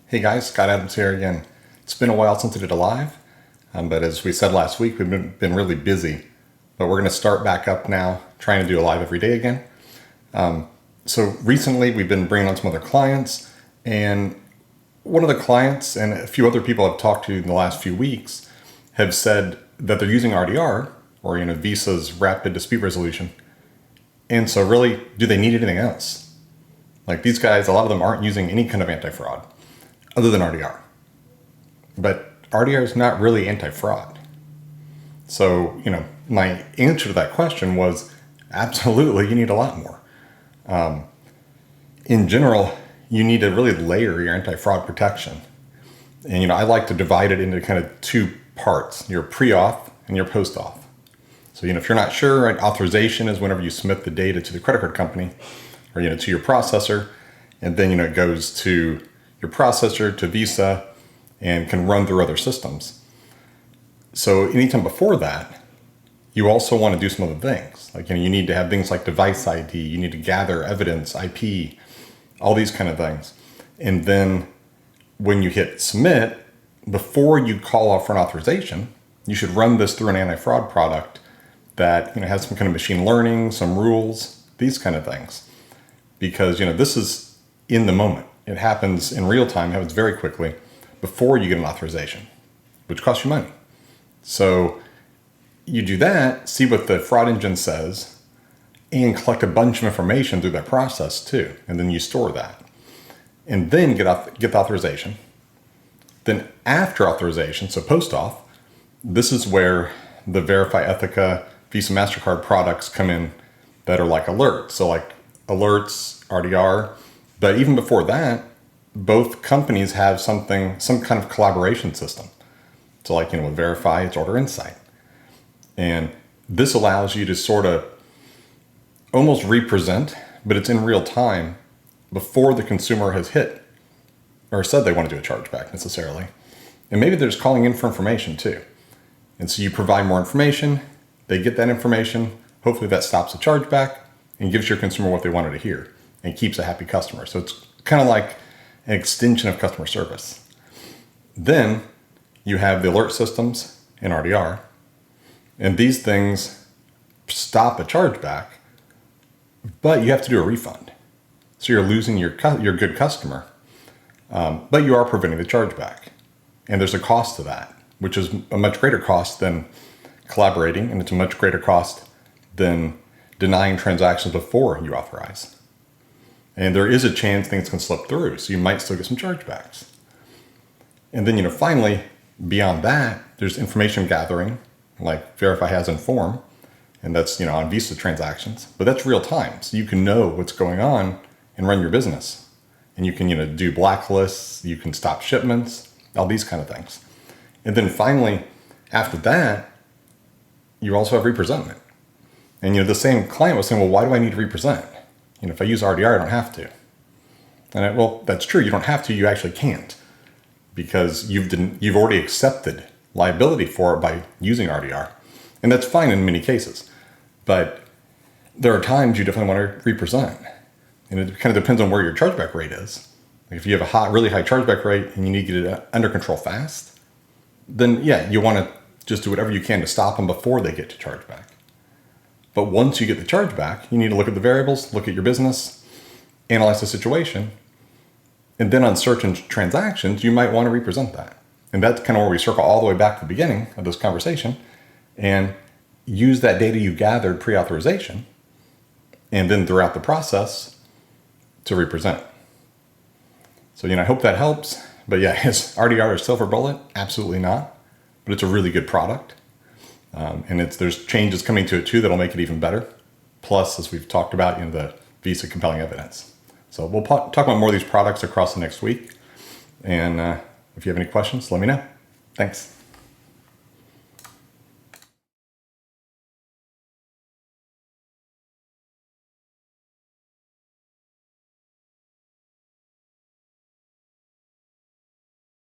Hey guys, Scott Adams here again. It's been a while since I did a live, but as we said last week, we've been really busy. But we're going to start back up now, trying to do a live every day again. So recently we've been bringing on some other clients, and one of the clients and a few other people I've talked to in the last few weeks have said that they're using RDR, or Visa's rapid dispute resolution. And so really, do they need anything else? Like these guys, a lot of them aren't using any kind of anti-fraud other than RDR. But RDR is not really anti-fraud. So, my answer to that question was absolutely, you need a lot more. In general, you need to really layer your anti-fraud protection. And, I like to divide it into kind of two parts, your pre-auth and your post-auth. So, if you're not sure, right, authorization is whenever you submit the data to the credit card company or, to your processor, and then, it goes to your processor, to Visa, and can run through other systems. So anytime before that, you also want to do some other things. Like, you need to have things like device ID, you need to gather evidence, IP, all these kind of things. And then when you hit submit, before you call off for an authorization, you should run this through an anti-fraud product that has some kind of machine learning, some rules, these kind of things. Because this is in the moment. It happens in real time, happens very quickly before you get an authorization, which costs you money. So you do that, see what the fraud engine says, and collect a bunch of information through that process too. And then you store that. And then get the authorization. Then after authorization, so post-auth, this is where the Verify Ethica Visa MasterCard products come in that are like alerts. So like alerts, RDR. But even before that, both companies have some kind of collaboration system. So like, with Verify, it's Order Insight. And this allows you to sort of almost represent, but it's in real time before the consumer has hit or said they want to do a chargeback necessarily. And maybe they're just calling in for information too. And so you provide more information, they get that information, hopefully that stops the chargeback and gives your consumer what they wanted to hear and keeps a happy customer. So it's kind of like an extension of customer service. Then you have the alert systems in RDR, and these things stop a chargeback, but you have to do a refund. So you're losing your good customer, but you are preventing the chargeback. And there's a cost to that, which is a much greater cost than collaborating, and it's a much greater cost than denying transactions before you authorize. And there is a chance things can slip through, so you might still get some chargebacks. And then, finally, beyond that, there's information gathering, like Verify has Inform, and that's, on Visa transactions. But that's real time, so you can know what's going on and run your business. And you can, do blacklists, you can stop shipments, all these kind of things. And then finally, after that, you also have representment. And, the same client was saying, well, why do I need to represent? If I use RDR, I don't have to. And well, that's true. You don't have to. You actually can't, because you've already accepted liability for it by using RDR, and that's fine in many cases. But there are times you definitely want to represent, and it kind of depends on where your chargeback rate is. Like if you have a really high chargeback rate and you need to get it under control fast, then yeah, you want to just do whatever you can to stop them before they get to chargeback. But once you get the chargeback, you need to look at the variables, look at your business, analyze the situation, and then on certain transactions, you might want to represent that. And that's kind of where we circle all the way back to the beginning of this conversation and use that data you gathered pre-authorization and then throughout the process to represent. So, I hope that helps. But yeah, is RDR a silver bullet? Absolutely not. But it's a really good product. And there's changes coming to it too that'll make it even better. Plus, as we've talked about, the Visa compelling evidence. So we'll talk about more of these products across the next week. And if you have any questions, let me know. Thanks.